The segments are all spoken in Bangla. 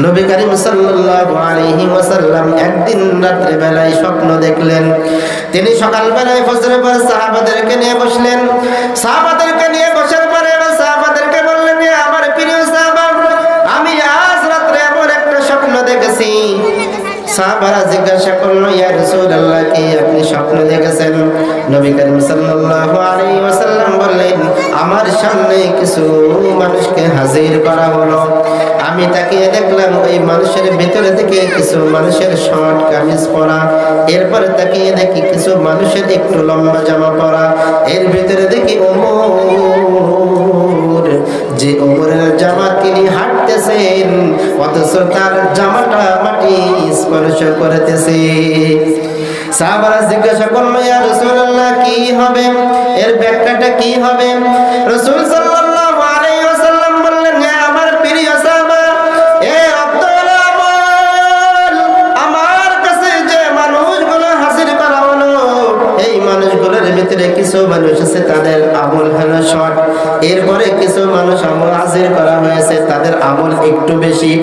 নবী করিম সাল্লাল্লাহু আলাইহি ওয়াসাল্লাম একদিন রাত্রে বেলায় স্বপ্ন দেখলেন। তিনি সকাল বেলায় ফজরের পর সাহাবাদেরকে নিয়ে বসলেন। সাহাবাদেরকে নিয়ে বসার পরে সাহাবাদেরকে বললেন, আমার প্রিয় সাহাবা, আমি আজ রাত্রে এমন একটা স্বপ্ন দেখেছি। সাহাবারা জিজ্ঞাসা করলো, ইয়া রাসূলুল্লাহ, কি আপনি স্বপ্ন দেখেছেন? নবী করিম সাল্লাল্লাহু আলাইহি ওয়াসাল্লাম বললেন, আমার সামনে কিছু মানুষকে হাজির করা হলো। আমি তাকিয়ে দেখলাম ওই মানুষের ভিতরে থেকে কিছু মানুষের শর্ট কামিজ পরা, এরপরে তাকিয়ে দেখি কিছু মানুষের একটু লম্বা জামা পরা, এর ভিতরে দেখি ওমর, যে ওমরের জামা তিনি হাঁটতেছেন অথচ তার জামাটা মাটি স্পর্শ করতেছে। সাহাবারা জিজ্ঞাসা করলো, ইয়া রাসূলুল্লাহ, কি হবে, এর ব্যাখ্যাটা কি হবে? রাসূল সাল্লাল্লাহু আলাইহি ওয়াসাল্লাম বললেন, আমার প্রিয় সাহাবা, আমার কাছে যে মানুষগুলো হাজির করা হলো, এই মানুষগুলোর ভিতরে কিছু মানুষ আছে তাদের আমল হলো শর্ট, এরপরে কিছু মানুষ আমল হাজির করা হয়েছে তাদের আমল একটু বেশি।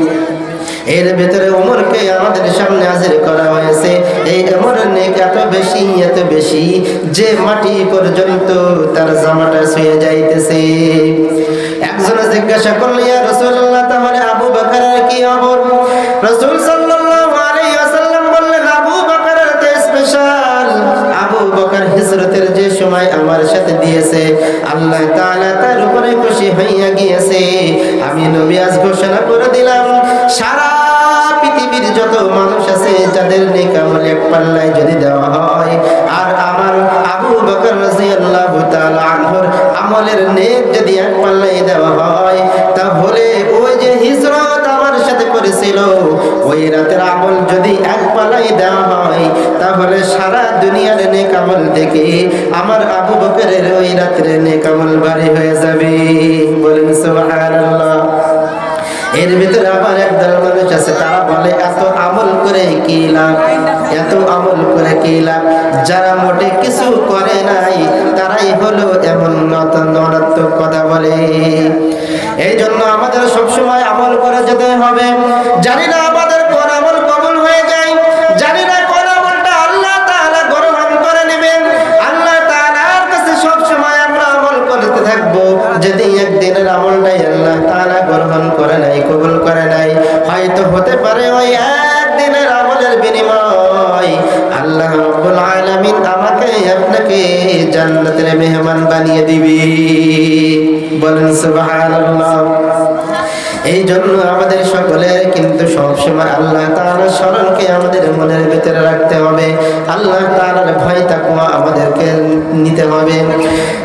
এর ভিতরে ওমরকে আমাদের সামনে হাজির করা হয়েছে। এই ওমরের নেক এত বেশি যে মাটি পর্যন্ত তার জামাটা ছুঁয়ে যাইতেছে। একজন জিজ্ঞাসা করল, ইয়া রাসূলুল্লাহ, তাহলে আবু বকরের কি খবর? রাসূল সাল্লাল্লাহু আলাইহি ওয়াসাল্লাম বললেন, আবু বকরের তো স্পেশাল। আবু বকর হিজরতের যে সময় আমার সাথে দিয়েছে, আল্লাহ তাআলা তার উপরে খুশি হইয়া গিয়েছে। আমি নবী আজ ঘোষণা করে দিলাম, সারা পৃথিবীর যত মানুষ আছে যাদের নেক আমল এক পাল্লায় যদি দেওয়া হয়, আর আমার আবু বকর রাদিয়াল্লাহু তাআলা আনহুর আমলের নেক যদি এক পাল্লায় দেওয়া হয়, তাহলে ওই যে হিজরত আমার সাথে করেছিল ওই রাতের আমল যদি এক পাল্লায় দেওয়া হয়, তাহলে সারা দুনিয়ার নেক আমল থেকে আমার আবু বকরের ওই রাতের নেক আমল ভারী হয়ে যাবে। বলেন সুবহানাল্লাহ। এর ভিতরে আবার একদল মানুষ আছে, তারা বলে, এত আমল করে কি লাভ, এত আমল করে কি লাভ? যারা মোটে কিছু করে নাই তারাই হলো এমন নরাত্মক কথা বলে। এই জন্য আমাদের সবসময় আমল করে যেতে হবে। জানি না আমাদের কোন আমল কবুল হয়ে যায়, জানি না কোন আমলটা আল্লাহ তাআলা গ্রহণ করে নেবেন। আল্লাহ তাআলার কাছে সবসময় আমরা আমল করতে থাকবো। যদি একদিনের আমলটাই আল্লাহ তাআলা গ্রহণ করে নাই, কবুল করে নাই, হয়তো হতে পারে ওই একদিনের আমলের বিনিময় আল্লাহ রাব্বুল আলামিন আমাকে আপনাকে জান্নাতের মেহমান বানিয়ে দিবে। বলেন সুবহানাল্লাহ। এই জন্য আমাদের সকলের কিন্তু সবসময় আল্লাহ তাআলার স্মরণকে আমাদের মনের ভিতরে রাখতে হবে। আল্লাহ তাআলার ভয় তাকওয়া আমাদেরকে নিতে হবে।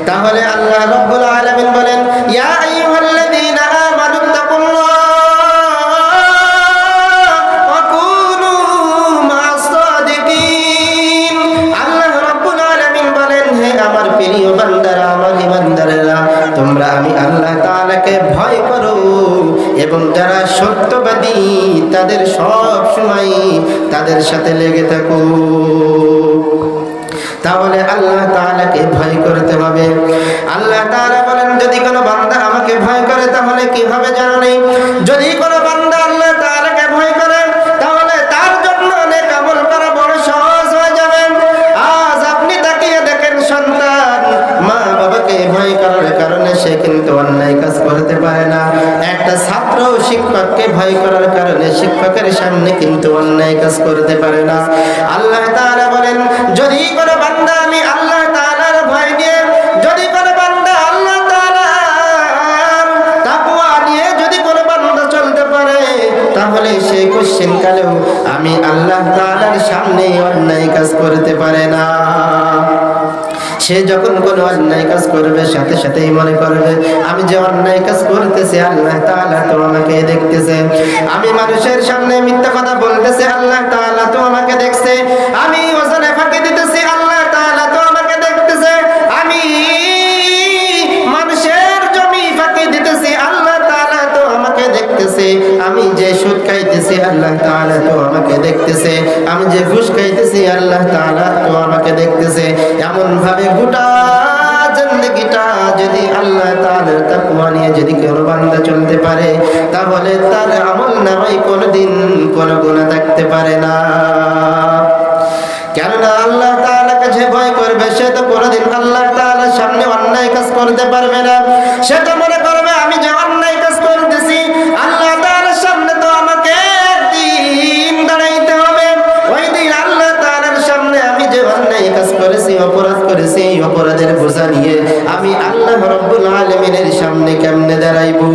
তাহলে আল্লাহ রাব্বুল আলামিন বলেন, ইয়া আইয়ুহাল্লাযীনা আমানু তাকুল্লাহ ওয়া কুনু মা'আস সাদিকিন। আল্লাহ রাব্বুল আলামিন বলেন, হে আমার প্রিয় বান্দারা, আমার ইমানদারেরা, তোমরা আমি আল্লাহ তাআলাকে ভয় করো এবং যারা সত্যবাদী তাদের সব সময় তাদের সাথে লেগে থাকো। তাহলে আল্লাহ তাআলাকে ভয় করতে হবে। আল্লাহ তাআলা বলেন, যদি কোনো বান্দা আমাকে ভয় করে তাহলে কি হবে জানো নেই? যদি কোনো বান্দা আল্লাহ তাআলাকে ভয় করে তাহলে তার জন্য অনেক আমল করা বড় সহজ হয়ে যাবে। আজ আপনি তাকিয়ে দেখেন, সন্তান মা বাবাকে ভয় করার কারণে সে কিন্তু অন্যায় কাজ করতে পারে না। একটা ছাত্র শিক্ষককে ভয় করার কারণে শিক্ষকের সামনে কিন্তু অন্যায় কাজ করতে পারে না। আল্লাহ তাআলা বলেন, যদি কোনো বান্দা আমি আল্লাহ তাআলার ভয় নিয়ে, যদি কোনো বান্দা আল্লাহ তাআলার তাকওয়া নিয়ে যদি কোনো বান্দা চলতে পারে, তাহলে সে কোশ্চেন কালেও আমি আল্লাহ তাআলার সামনে অন্যায় কাজ করতে পারে না। সে যখন কোনো অন্যায় কাজ করবে সাথে সাথেই মনে করবে, আমি যে অন্যায় কাজ করতেছি আল্লাহ তাআলা তো আমাকে দেখতেছে। আমি মানুষের সামনে মিথ্যা কথা বলতেছি, আল্লাহ তাআলা তো আমাকে দেখছে। আমি ওজনে ফাঁকি দিতেছি, আল্লাহ তাআলা তো আমাকে দেখতেছে। আমি মানুষের জমি ফাঁকি দিতেছি, আল্লাহ তাআলা তো আমাকে দেখতেছে। আমি যে সুদ খাইতেছি আল্লাহ তাআলা তো আমাকে দেখতেছে। আমি যে ঘুষ খাইতেছি আল্লাহ তাআলা তো আমাকে দেখতেছে। এমন ভাবে গোটা জিন্দেগিটা যদি আল্লাহ তাআলার তাকওয়া নিয়ে যদি কোনো বান্দা চলতে পারে, তাহলে তার আমল নামায় কোনো কোনো গুনাহ থাকতে পারে না। কেননা আল্লাহ তাআলাকে যে ভয় করবে সে তো কোনোদিন আল্লাহ তাআলার সামনে অন্যায় কাজ করতে পারবে না। সে তো মনে করবে আমি যে অন্যায় কাজ করতেছি আল্লাহ তাআলার সামনে তো আমাকে একদিন দাঁড়াইতে হবে। ওই দিন আল্লাহ তাআলার সামনে আমি যে অন্যায় কাজ করেছি, অপরাধ করেছি, অপরাধের বোঝা নিয়ে আমি আল্লাহ রাব্বুল আলামিনের সামনে কেমনে দাঁড়াইবো?